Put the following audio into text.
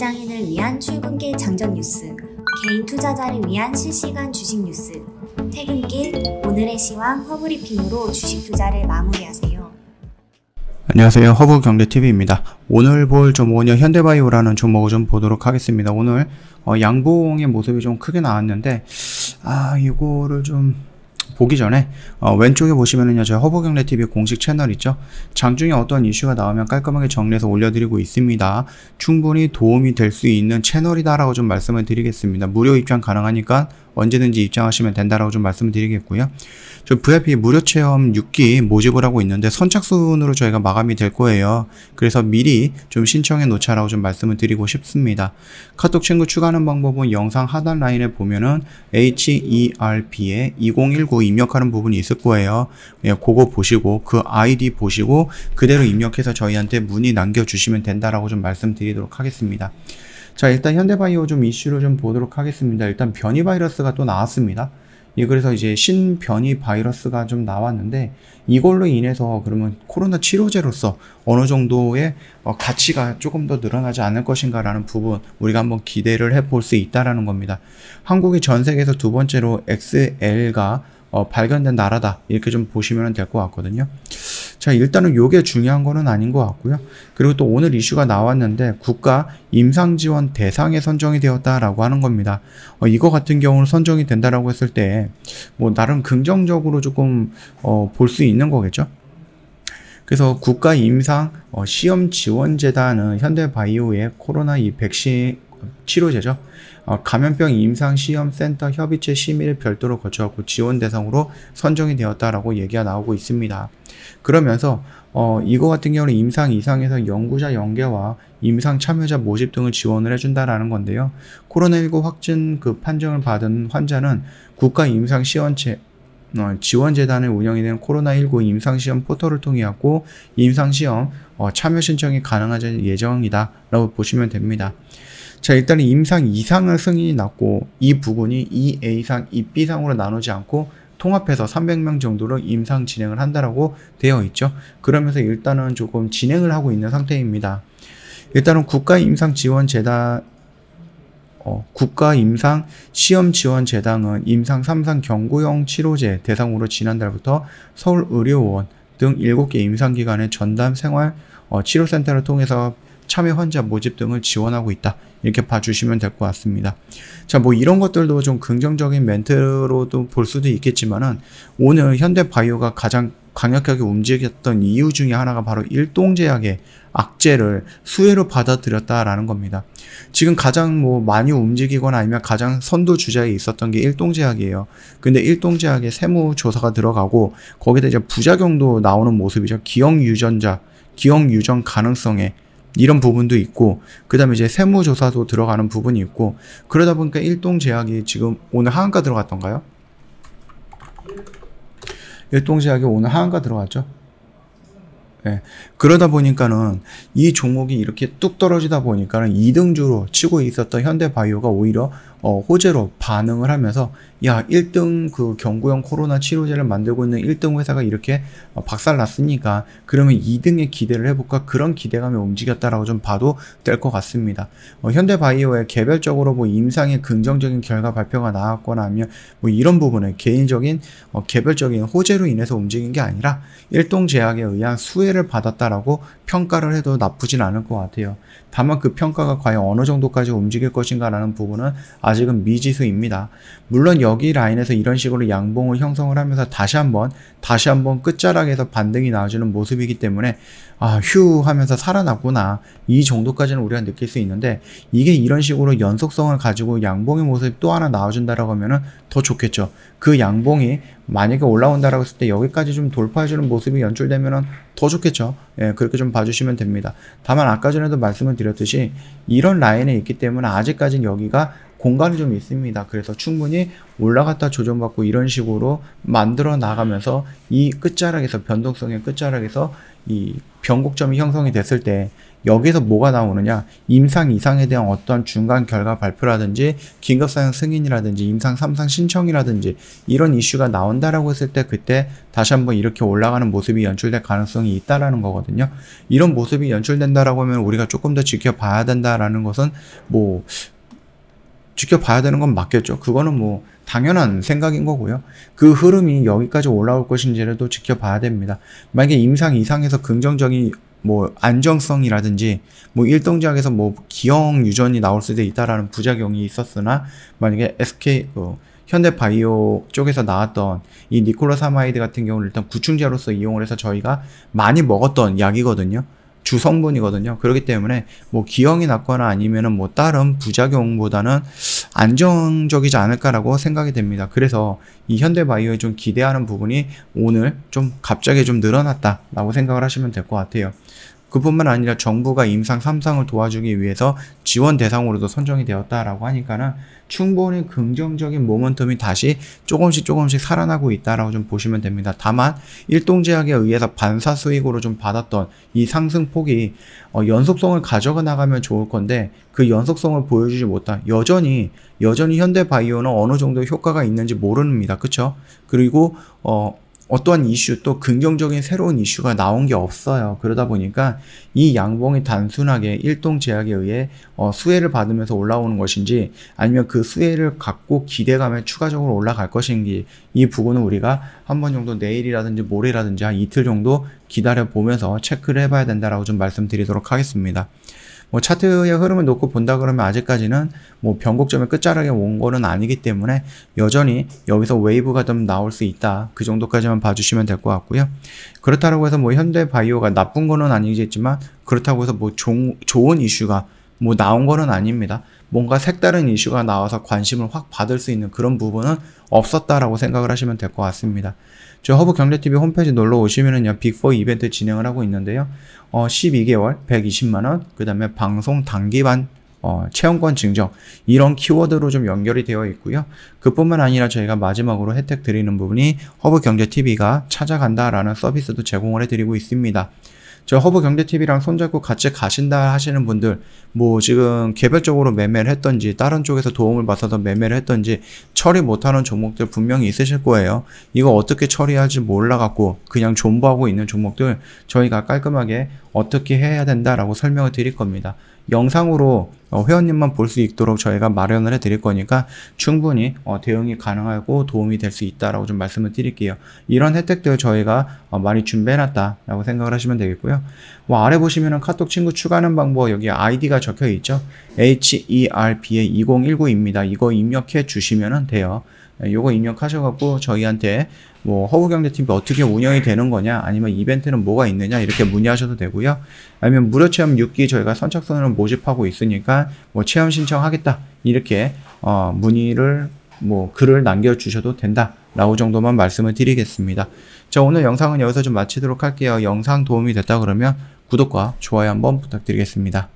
직장인을 위한 출근길 장전 뉴스, 개인 투자자를 위한 실시간 주식 뉴스, 퇴근길 오늘의 시황 허브리핑으로 주식 투자를 마무리하세요. 안녕하세요. 허브경제TV입니다. 오늘 볼 종목은요, 현대바이오라는 종목을 좀 보도록 하겠습니다. 오늘 양봉의 모습이 좀 크게 나왔는데 이거를 좀 보기 전에 왼쪽에 보시면은요, 저희 허브경제TV 공식 채널 있죠? 장중에 어떤 이슈가 나오면 깔끔하게 정리해서 올려드리고 있습니다. 충분히 도움이 될 수 있는 채널이다라고 좀 말씀을 드리겠습니다. 무료 입장 가능하니까 언제든지 입장하시면 된다라고 좀 말씀을 드리겠고요. 저 VIP 무료 체험 6기 모집을 하고 있는데 선착순으로 저희가 마감이 될 거예요. 그래서 미리 좀 신청해 놓자라고 좀 말씀을 드리고 싶습니다. 카톡 친구 추가하는 방법은 영상 하단 라인에 보면은 HERP에 2019 입력하는 부분이 있을 거예요. 그거 보시고 그 아이디 보시고 그대로 입력해서 저희한테 문의 남겨주시면 된다라고 좀 말씀드리도록 하겠습니다. 자, 일단 현대바이오 좀 이슈를 좀 보도록 하겠습니다. 일단 변이 바이러스가 또 나왔습니다. 그래서 이제 신변이 바이러스가 좀 나왔는데 이걸로 인해서 그러면 코로나 치료제로서 어느 정도의 가치가 조금 더 늘어나지 않을 것인가 라는 부분 우리가 한번 기대를 해볼 수 있다라는 겁니다. 한국이 전 세계에서 두 번째로 XL가 발견된 나라다, 이렇게 좀 보시면 될 것 같거든요. 자, 일단은 요게 중요한 거는 아닌 것 같고요. 그리고 또 오늘 이슈가 나왔는데 국가 임상지원 대상에 선정이 되었다라고 하는 겁니다. 이거 같은 경우는 선정이 된다라고 했을 때 뭐 나름 긍정적으로 조금 볼 수 있는 거겠죠. 그래서 국가 임상 시험 지원재단은 현대바이오의 코로나 이 백신 치료제죠. 감염병 임상시험센터 협의체 심의를 별도로 거쳐갖고 지원 대상으로 선정이 되었다라고 얘기가 나오고 있습니다. 그러면서 이거 같은 경우는 임상 이상에서 연구자 연계와 임상 참여자 모집 등을 지원을 해준다라는 건데요. 코로나19 확진 판정을 받은 환자는 국가 임상 지원재단을 운영이 되는 코로나19 임상시험 포털을 통해 갖고 임상시험 참여 신청이 가능할 예정이다 라고 보시면 됩니다. 자, 일단 임상 2상을 승인이 났고 이 부분이 2A상, 2B상으로 나누지 않고 통합해서 300명 정도로 임상 진행을 한다라고 되어 있죠. 그러면서 일단은 조금 진행을 하고 있는 상태입니다. 일단은 국가임상시험지원재단은 임상 3상 경구용 치료제 대상으로 지난달부터 서울의료원 등 7개 임상기관의 전담 생활 치료센터를 통해서 참여 환자 모집 등을 지원하고 있다, 이렇게 봐주시면 될 것 같습니다. 자, 뭐 이런 것들도 좀 긍정적인 멘트로도 볼 수도 있겠지만은 오늘 현대바이오가 가장 강력하게 움직였던 이유 중에 하나가 바로 일동제약의 악재를 수혜로 받아들였다라는 겁니다. 지금 가장 많이 움직이거나 아니면 가장 선두주자에 있었던 게 일동제약이에요. 근데 일동제약에 세무조사가 들어가고 거기다 이제 부작용도 나오는 모습이죠. 기억유전 가능성에 이런 부분도 있고, 그 다음에 이제 세무조사도 들어가는 부분이 있고, 그러다 보니까 일동제약이 지금 오늘 하한가 들어갔던가요? 일동제약이 오늘 하한가 들어갔죠? 네. 그러다 보니까는 이 종목이 이렇게 뚝 떨어지다 보니까는 2등주로 치고 있었던 현대바이오가 오히려 호재로 반응을 하면서 1등 경구용 코로나 치료제를 만들고 있는 1등 회사가 이렇게 박살났으니까 그러면 2등에 기대를 해볼까, 그런 기대감에 움직였다라고 좀 봐도 될 것 같습니다. 현대바이오의 개별적으로 임상의 긍정적인 결과 발표가 나왔거나 하면 이런 부분에 개인적인 개별적인 호재로 인해서 움직인 게 아니라 일동제약에 의한 수혜를 받았다라고 평가를 해도 나쁘진 않을 것 같아요. 다만 그 평가가 과연 어느 정도까지 움직일 것인가 라는 부분은 아직은 미지수입니다. 물론 여기 라인에서 이런 식으로 양봉을 형성을 하면서 다시 한번 끝자락에서 반등이 나와주는 모습이기 때문에 휴 하면서 살아났구나, 이 정도까지는 우리가 느낄 수 있는데, 이게 이런 식으로 연속성을 가지고 양봉의 모습이 또 하나 나와준다라고 하면은 더 좋겠죠. 그 양봉이 만약에 올라온다라고 했을 때 여기까지 좀 돌파해주는 모습이 연출되면은 더 좋겠죠. 그렇게 좀 봐주시면 됩니다. 다만 아까 전에도 말씀을 드렸듯이 이런 라인에 있기 때문에 아직까지는 여기가 공간이 좀 있습니다. 그래서 충분히 올라갔다 조정받고 이런 식으로 만들어 나가면서 이 끝자락에서, 변동성의 끝자락에서 이 변곡점이 형성이 됐을 때 여기서 뭐가 나오느냐, 임상 2상에 대한 어떤 중간 결과 발표라든지 긴급사용 승인이라든지 임상 3상 신청이라든지 이런 이슈가 나온다라고 했을 때 그때 다시 한번 이렇게 올라가는 모습이 연출될 가능성이 있다라는 거거든요. 이런 모습이 연출된다라고 하면 우리가 조금 더 지켜봐야 된다라는 것은 뭐 지켜봐야 되는 건 맞겠죠. 그거는 뭐 당연한 생각인 거고요. 그 흐름이 여기까지 올라올 것인지를 또 지켜봐야 됩니다. 만약에 임상 이상에서 긍정적인 뭐 안정성이라든지 뭐 일동작에서 뭐 기형 유전이 나올 수도 있다라는 부작용이 있었으나, 만약에 SK 현대바이오 쪽에서 나왔던 이 니콜라사마이드 같은 경우는 일단 구충제로서 이용을 해서 저희가 많이 먹었던 약이거든요. 주성분이거든요. 그렇기 때문에 뭐 기형이 났거나 아니면은 뭐 다른 부작용보다는 안정적이지 않을까라고 생각이 됩니다. 그래서 이 현대바이오에 좀 기대하는 부분이 오늘 좀 갑자기 좀 늘어났다라고 생각을 하시면 될 것 같아요. 그뿐만 아니라 정부가 임상 3상을 도와주기 위해서 지원 대상으로도 선정이 되었다라고 하니까는 충분히 긍정적인 모멘텀이 다시 조금씩 살아나고 있다라고 좀 보시면 됩니다. 다만 일동제약에 의해서 반사 수익으로 좀 받았던 이 상승폭이 연속성을 가져가 나가면 좋을 건데 그 연속성을 보여주지 못한, 여전히 현대바이오는 어느 정도 효과가 있는지 모릅니다. 그쵸? 그리고 어떠한 이슈, 또 긍정적인 새로운 이슈가 나온 게 없어요. 그러다 보니까 이 양봉이 단순하게 일동제약에 의해 수혜를 받으면서 올라오는 것인지, 아니면 그 수혜를 갖고 기대감에 추가적으로 올라갈 것인지, 이 부분은 우리가 한 번 정도 내일이라든지 모레라든지 한 이틀 정도 기다려 보면서 체크를 해봐야 된다라고 좀 말씀드리도록 하겠습니다. 뭐 차트의 흐름을 놓고 본다 그러면 아직까지는 뭐 변곡점의 끝자락에 온 거는 아니기 때문에 여전히 여기서 웨이브가 좀 나올 수 있다, 그 정도까지만 봐주시면 될 것 같고요. 그렇다고 해서 뭐 현대바이오가 나쁜 거는 아니겠지만, 그렇다고 해서 뭐 좋은 이슈가 뭐 나온 거는 아닙니다. 뭔가 색다른 이슈가 나와서 관심을 확 받을 수 있는 그런 부분은 없었다라고 생각을 하시면 될 것 같습니다. 저 허브경제TV 홈페이지 놀러 오시면은요, 빅4 이벤트 진행을 하고 있는데요. 12개월 120만원, 그 다음에 방송 단기반 체험권 증정, 이런 키워드로 좀 연결이 되어 있고요. 그뿐만 아니라 저희가 마지막으로 혜택 드리는 부분이 허브경제TV가 찾아간다라는 서비스도 제공을 해드리고 있습니다. 저 허브경제TV랑 손잡고 같이 가신다 하시는 분들, 뭐 지금 개별적으로 매매를 했던지 다른 쪽에서 도움을 받아서 매매를 했던지 처리 못하는 종목들 분명히 있으실 거예요. 이거 어떻게 처리할지 몰라갖고 그냥 존버하고 있는 종목들 저희가 깔끔하게 어떻게 해야 된다라고 설명을 드릴 겁니다. 영상으로 회원님만 볼 수 있도록 저희가 마련을 해 드릴 거니까 충분히 대응이 가능하고 도움이 될 수 있다라고 좀 말씀을 드릴게요. 이런 혜택들 저희가 많이 준비해 놨다 라고 생각을 하시면 되겠고요. 뭐 아래 보시면은 카톡 친구 추가하는 방법, 여기 아이디가 적혀 있죠. HERBA2019입니다. 이거 입력해 주시면 돼요. 요거 입력하셔갖고 저희한테 뭐 허브경제TV 어떻게 운영이 되는 거냐, 아니면 이벤트는 뭐가 있느냐, 이렇게 문의하셔도 되고요. 아니면 무료 체험 6기 저희가 선착순으로 모집하고 있으니까 뭐 체험 신청하겠다, 이렇게 문의를 뭐 글을 남겨주셔도 된다 라고 정도만 말씀을 드리겠습니다. 자, 오늘 영상은 여기서 좀 마치도록 할게요. 영상 도움이 됐다 그러면 구독과 좋아요 한번 부탁드리겠습니다.